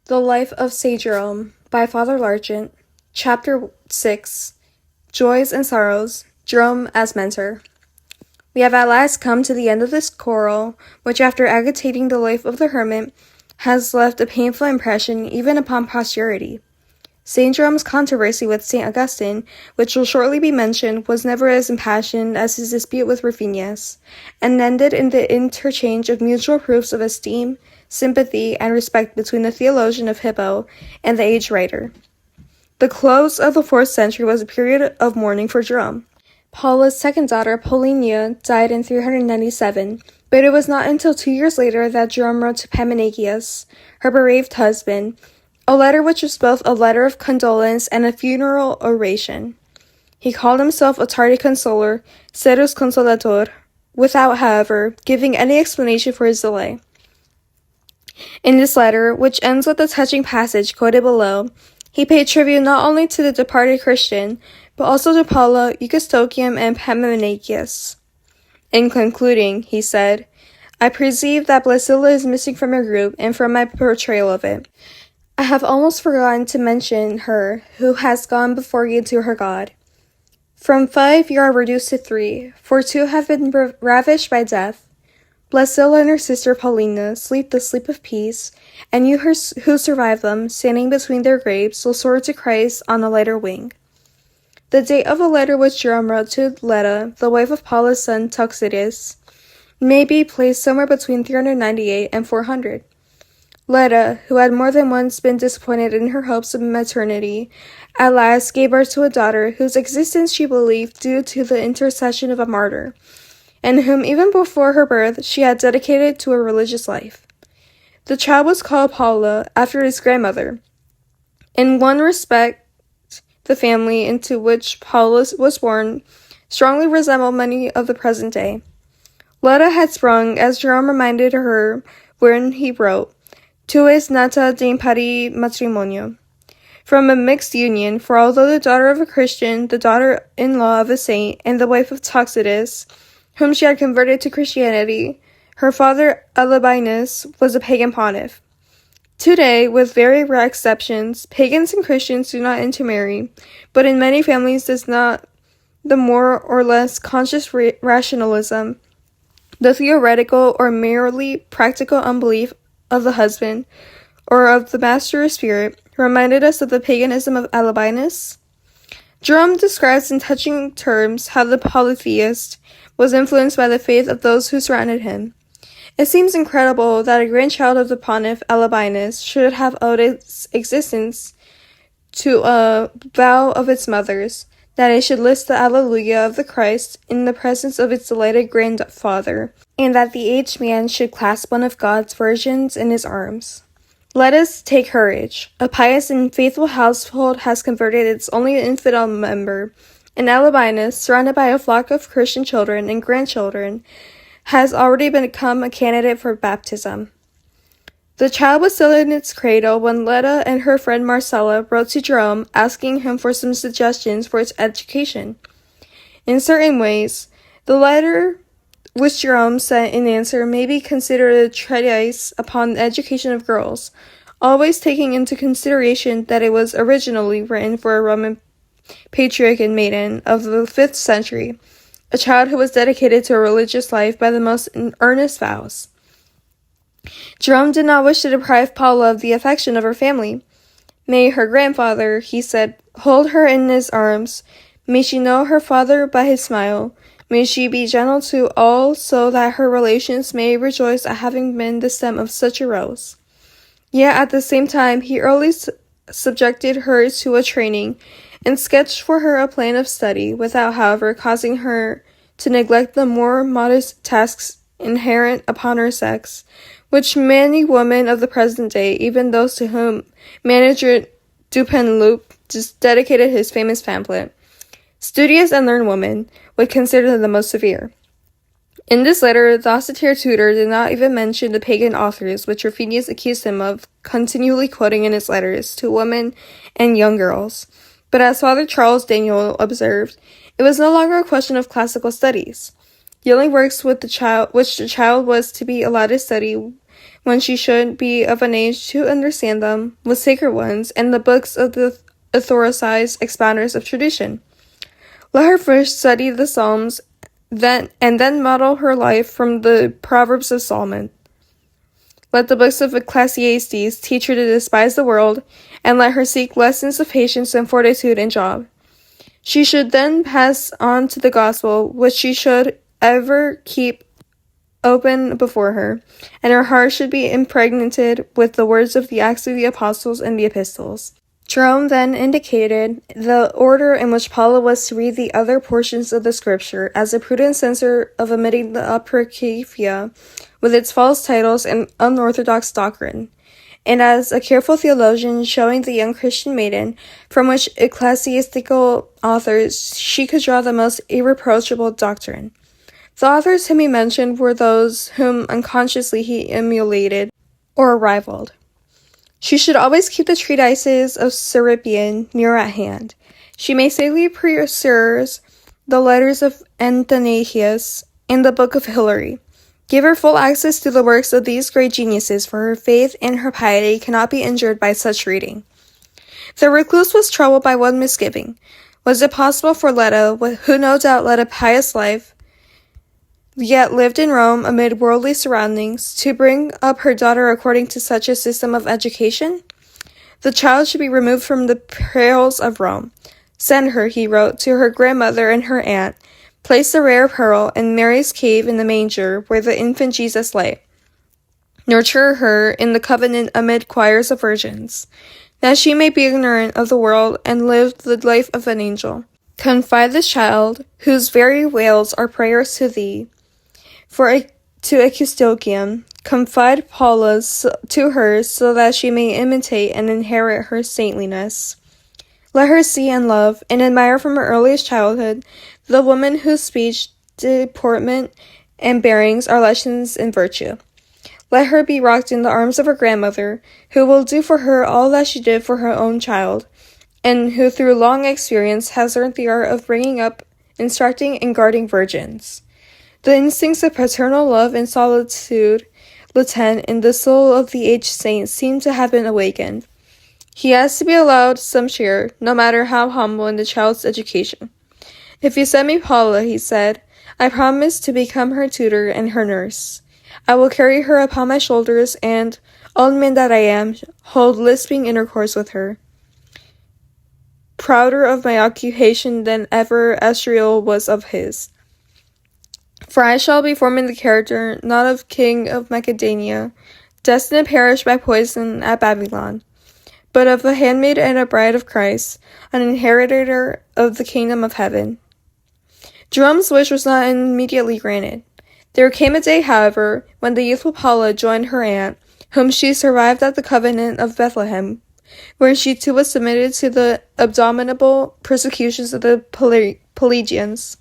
The Life of Saint Jerome by Father Largent, Chapter 6, Joys and Sorrows, Jerome as Mentor. We have at last come to the end of this quarrel, which after agitating the life of the hermit, has left a painful impression even upon posterity. Saint Jerome's controversy with Saint Augustine, which will shortly be mentioned, was never as impassioned as his dispute with Rufinus, and ended in the interchange of mutual proofs of esteem, sympathy, and respect between the theologian of Hippo and the aged writer. The close of the 4th century was a period of mourning for Jerome. Paula's second daughter, Paulinia, died in 397, but it was not until 2 years later that Jerome wrote to Pamanagius, her bereaved husband, a letter which was both a letter of condolence and a funeral oration. He called himself a tardy consoler, serus consolator, without, however, giving any explanation for his delay. In this letter, which ends with the touching passage quoted below, he paid tribute not only to the departed Christian, but also to Paula, Eustochium, and Pamanagius. In concluding, he said, "I perceive that Blasilla is missing from your group and from my portrayal of it. I have almost forgotten to mention her who has gone before you to her God. From 5 you are reduced to 3, for 2 have been ravished by death. Blasilla and her sister Paulina sleep the sleep of peace, and you who survive them, standing between their graves, will soar to Christ on a lighter wing." The date of the letter which Jerome wrote to Letta, the wife of Paula's son Toxidus, may be placed somewhere between 398 and 400. Letta, who had more than once been disappointed in her hopes of maternity, at last gave birth to a daughter whose existence she believed due to the intercession of a martyr, and whom even before her birth she had dedicated to a religious life. The child was called Paula, after his grandmother. In one respect, the family into which Paula was born strongly resembled many of the present day. Letta had sprung, as Jerome reminded her when he wrote, "Tu es nata de impari matrimonio," from a mixed union, for although the daughter of a Christian, the daughter-in-law of a saint, and the wife of Toxidus, whom she had converted to Christianity, her father Albinus was a pagan pontiff. Today, with very rare exceptions, pagans and Christians do not intermarry, but in many families does not the more or less conscious rationalism, the theoretical or merely practical unbelief of the husband, or of the master of spirit, reminded us of the paganism of Albinus? Jerome describes in touching terms how the polytheist was influenced by the faith of those who surrounded him. It seems incredible that a grandchild of the pontiff Albinus should have owed its existence to a vow of its mother's, that it should list the Alleluia of the Christ in the presence of its delighted grandfather, and that the aged man should clasp one of God's virgins in his arms. Let us take courage. A pious and faithful household has converted its only infidel member, and Albinus, surrounded by a flock of Christian children and grandchildren, has already become a candidate for baptism. The child was still in its cradle when Letta and her friend Marcella wrote to Jerome asking him for some suggestions for its education. In certain ways, the letter which Jerome sent in answer may be considered a treatise upon the education of girls, always taking into consideration that it was originally written for a Roman patriarch and maiden of the 5th century, a child who was dedicated to a religious life by the most earnest vows. Jerome did not wish to deprive Paula of the affection of her family. "May her grandfather," he said, "hold her in his arms. May she know her father by his smile. May she be gentle to all, so that her relations may rejoice at having been the stem of such a rose." Yet at the same time, he early subjected her to a training, and sketched for her a plan of study, without, however, causing her to neglect the more modest tasks inherent upon her sex, which many women of the present day, even those to whom Manager Dupenloup just dedicated his famous pamphlet, Studious and Learned Women, would consider the most severe. In this letter, the austere tutor did not even mention the pagan authors which Rufinus accused him of continually quoting in his letters to women and young girls. But as Father Charles Daniel observed, it was no longer a question of classical studies. The only works which the child was to be allowed to study when she should be of an age to understand them, with sacred ones and the books of the authorized expounders of tradition. Let her first study the Psalms, then model her life from the Proverbs of Solomon. Let the books of Ecclesiastes teach her to despise the world, and let her seek lessons of patience and fortitude in Job. She should then pass on to the gospel, which she should ever keep open before her, and her heart should be impregnated with the words of the Acts of the Apostles and the Epistles. Jerome then indicated the order in which Paula was to read the other portions of the scripture as a prudent censor of omitting the Apocrypha with its false titles and unorthodox doctrine, and as a careful theologian showing the young Christian maiden from which ecclesiastical authors she could draw the most irreproachable doctrine. The authors whom he mentioned were those whom unconsciously he emulated or rivaled. She should always keep the treatises of Cyprian near at hand. She may safely peruse the letters of Athanasius and the book of Hilary. Give her full access to the works of these great geniuses, for her faith and her piety cannot be injured by such reading. The recluse was troubled by one misgiving. Was it possible for Letta, who no doubt led a pious life, yet lived in Rome amid worldly surroundings, to bring up her daughter according to such a system of education? The child should be removed from the perils of Rome. Send her, he wrote, to her grandmother and her aunt. Place the rare pearl in Mary's cave in the manger where the infant Jesus lay. Nurture her in the covenant amid choirs of virgins, that she may be ignorant of the world and live the life of an angel. Confide this child, whose very wails are prayers to thee, to Ecustocium. Confide Paula to her, so that she may imitate and inherit her saintliness. Let her see and love, and admire from her earliest childhood, the woman whose speech, deportment, and bearings are lessons in virtue. Let her be rocked in the arms of her grandmother, who will do for her all that she did for her own child, and who through long experience has learned the art of bringing up, instructing, and guarding virgins. The instincts of paternal love and solitude latent in the soul of the aged saint seem to have been awakened. He has to be allowed some share, no matter how humble, in the child's education. If you send me Paula, he said, I promise to become her tutor and her nurse. I will carry her upon my shoulders and, old man that I am, hold lisping intercourse with her. Prouder of my occupation than ever Asriel was of his. For I shall be forming the character, not of King of Macedonia, destined to perish by poison at Babylon, but of a handmaid and a bride of Christ, an inheritor of the kingdom of heaven. Jerome's wish was not immediately granted. There came a day, however, when the youthful Paula joined her aunt, whom she survived at the convent of Bethlehem, where she too was submitted to the abominable persecutions of the Pelagians.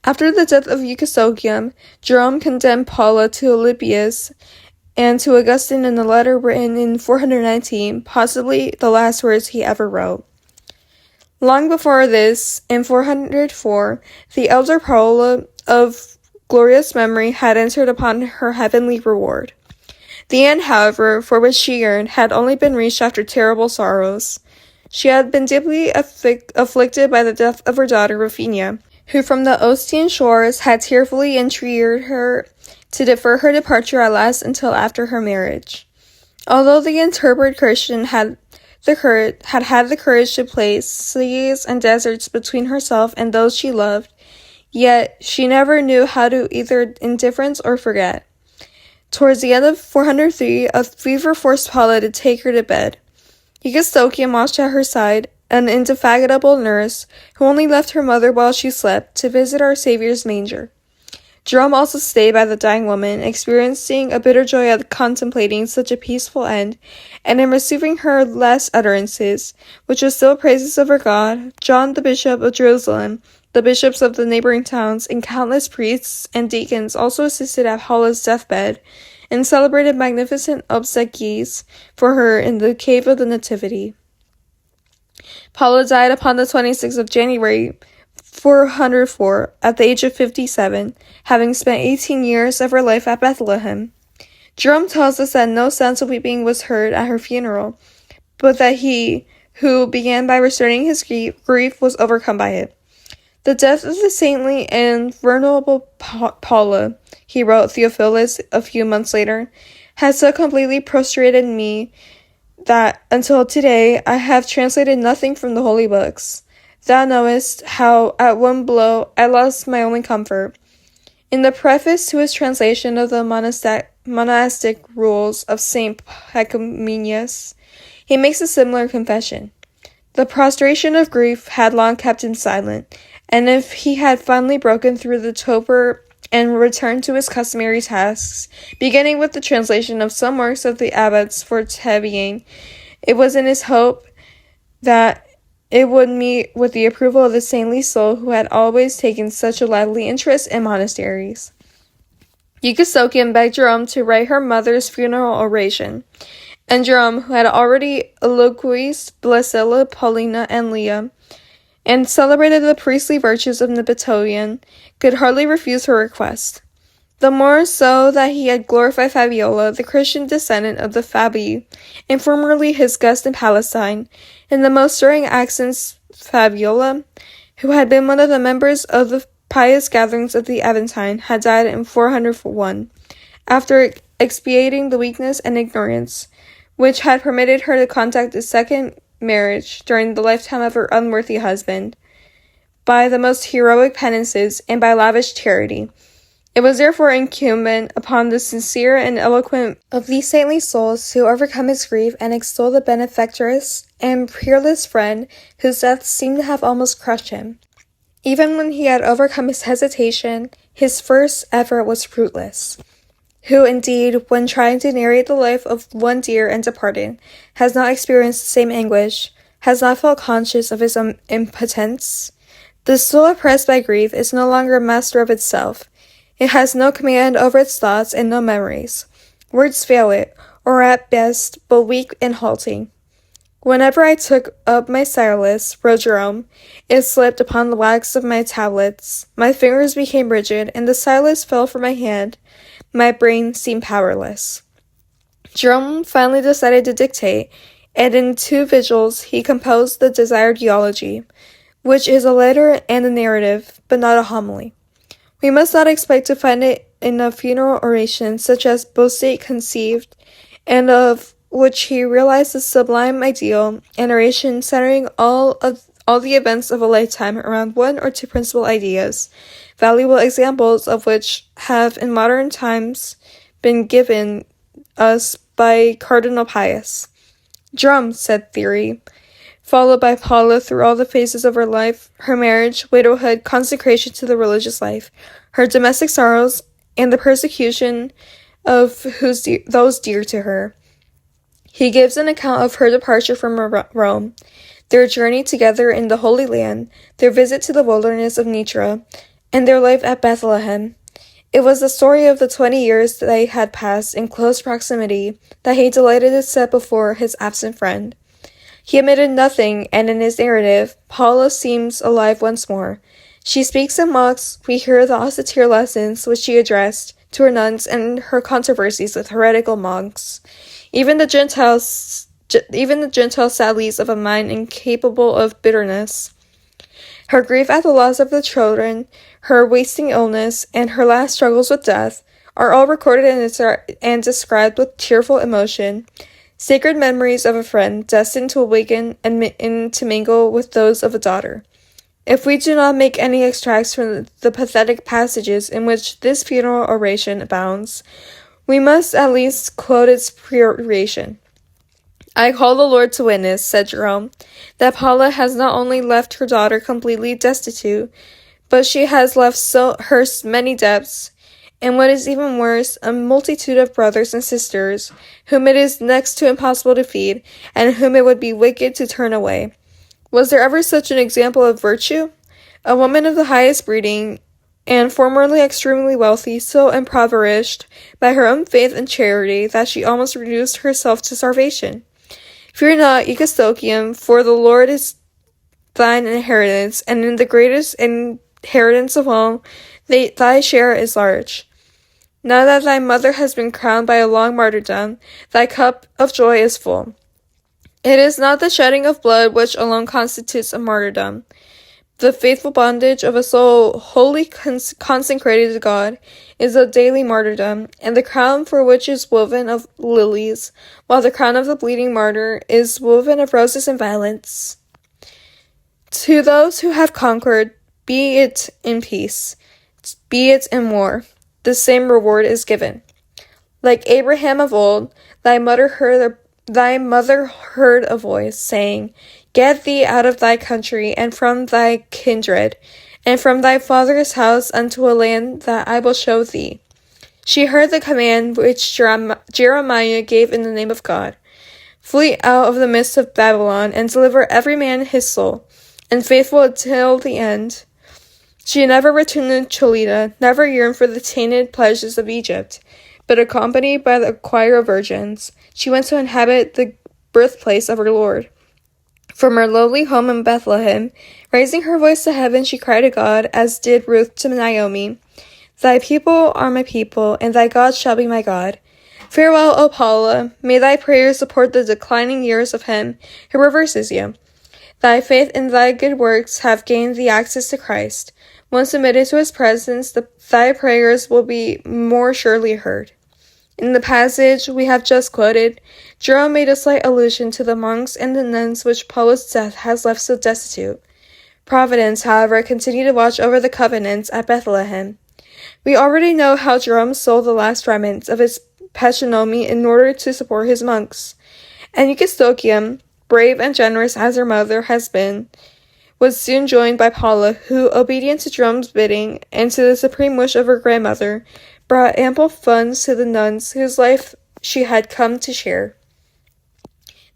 After the death of Ecustocium, Jerome condemned Paula to Alypius and to Augustine in a letter written in 419, possibly the last words he ever wrote. Long before this, in 404, the elder Paula of glorious memory had entered upon her heavenly reward. The end, however, for which she yearned had only been reached after terrible sorrows. She had been deeply afflicted by the death of her daughter Rufinia, who from the Ostian shores had tearfully entreated her to defer her departure at last until after her marriage. Although the intrepid Christian had the courage to place seas and deserts between herself and those she loved, yet she never knew how to either indifference or forget. Towards the end of 403, a fever forced Paula to take her to bed. Ecustocium watched at her side, an indefatigable nurse, who only left her mother while she slept to visit our Saviour's manger. Jerome also stayed by the dying woman, experiencing a bitter joy at contemplating such a peaceful end, and in receiving her last utterances, which was still praises of her God. John the Bishop of Jerusalem, the bishops of the neighboring towns, and countless priests and deacons also assisted at Paula's deathbed, and celebrated magnificent obsequies for her in the cave of the Nativity. Paula died upon the 26th of January, 404, at the age of 57, having spent 18 years of her life at Bethlehem. Jerome tells us that no sounds of weeping was heard at her funeral, but that he, who began by restraining his grief, was overcome by it. The death of the saintly and venerable Paula, he wrote Theophilus a few months later, has so completely prostrated me that until today I have translated nothing from the holy books. Thou knowest how at one blow I lost my only comfort. In the preface to his translation of the monastic rules of St. Pacomenius, he makes a similar confession. The prostration of grief had long kept him silent, and if he had finally broken through the torpor and returned to his customary tasks, beginning with the translation of some works of the abbots for Tevian, it was in his hope that it would meet with the approval of the saintly soul who had always taken such a lively interest in monasteries. Eustochium begged Jerome to write her mother's funeral oration, and Jerome, who had already eloquized Blasilla, Paulina, and Leah, and celebrated the priestly virtues of Napoleon, could hardly refuse her request. The more so that he had glorified Fabiola, the Christian descendant of the Fabii, and formerly his guest in Palestine. In the most stirring accents, Fabiola, who had been one of the members of the pious gatherings of the Aventine, had died in 401, after expiating the weakness and ignorance which had permitted her to contact a second marriage during the lifetime of her unworthy husband, by the most heroic penances and by lavish charity. It was therefore incumbent upon the sincere and eloquent of these saintly souls to overcome his grief and extol the benefactress and peerless friend whose death seemed to have almost crushed him. Even when he had overcome his hesitation, his first effort was fruitless. Who, indeed, when trying to narrate the life of one dear and departed, has not experienced the same anguish, has not felt conscious of his impotence? The soul oppressed by grief is no longer master of itself. It has no command over its thoughts and no memories. Words fail it, or at best but weak and halting. Whenever I took up my stylus, wrote Jerome, it slipped upon the wax of my tablets. My fingers became rigid, and the stylus fell from my hand. My brain seemed powerless. Jerome finally decided to dictate, and in 2 vigils he composed the desired eulogy, which is a letter and a narrative, but not a homily. We must not expect to find it in a funeral oration such as Bossuet conceived, and of which he realized the sublime ideal, an oration centering all the events of a lifetime around 1 or 2 principal ideas, valuable examples of which have in modern times been given us by Cardinal Pius. Jerome, said Theory, followed by Paula through all the phases of her life, her marriage, widowhood, consecration to the religious life, her domestic sorrows, and the persecution of those dear to her. He gives an account of her departure from Rome, their journey together in the Holy Land, their visit to the wilderness of Nitra, and their life at Bethlehem. It was the story of the 20 years they had passed in close proximity that he delighted to set before his absent friend. He omitted nothing, and in his narrative, Paula seems alive once more. She speaks and mocks. We hear the austere lessons which she addressed to her nuns and her controversies with heretical monks. Even the Gentile sallies of a mind incapable of bitterness. Her grief at the loss of the children, her wasting illness, and her last struggles with death are all recorded and described with tearful emotion, sacred memories of a friend destined to awaken and to mingle with those of a daughter. If we do not make any extracts from the pathetic passages in which this funeral oration abounds, we must at least quote its peroration. I call the Lord to witness, said Jerome, that Paula has not only left her daughter completely destitute, but she has left her many debts, and what is even worse, a multitude of brothers and sisters, whom it is next to impossible to feed, and whom it would be wicked to turn away. Was there ever such an example of virtue? A woman of the highest breeding, and formerly extremely wealthy, so impoverished by her own faith and charity that she almost reduced herself to starvation. Fear not, Eustochium, for the Lord is thine inheritance, and in the greatest inheritance of all, thy share is large. Now that thy mother has been crowned by a long martyrdom, thy cup of joy is full. It is not the shedding of blood which alone constitutes a martyrdom. The faithful bondage of a soul wholly consecrated to God is a daily martyrdom, and the crown for which is woven of lilies, while the crown of the bleeding martyr is woven of roses and violets. To those who have conquered, be it in peace, be it in war, the same reward is given. Like Abraham of old, thy mother heard a voice, saying, Get thee out of thy country, and from thy kindred, and from thy father's house unto a land that I will show thee. She heard the command which Jeremiah gave in the name of God. Flee out of the midst of Babylon, and deliver every man his soul, and faithful until the end. She never returned to Cholita, never yearned for the tainted pleasures of Egypt, but accompanied by the choir of virgins, she went to inhabit the birthplace of her Lord. From her lowly home in Bethlehem, raising her voice to heaven, she cried to God, as did Ruth to Naomi, Thy people are my people, and thy God shall be my God. Farewell, O Paula, may thy prayers support the declining years of him who reverses you. Thy faith and thy good works have gained thee access to Christ. Once admitted to his presence, thy prayers will be more surely heard. In the passage we have just quoted, Jerome made a slight allusion to the monks and the nuns which Paula's death has left so destitute. Providence, however, continued to watch over the covenants at Bethlehem. We already know how Jerome sold the last remnants of his patrimony in order to support his monks. And Eustochium, brave and generous as her mother has been, was soon joined by Paula, who, obedient to Jerome's bidding and to the supreme wish of her grandmother, brought ample funds to the nuns whose life she had come to share.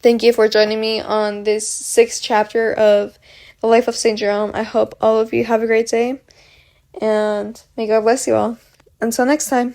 Thank you for joining me on this 6th chapter of the life of St. Jerome. I hope all of you have a great day, and may God bless you all. Until next time.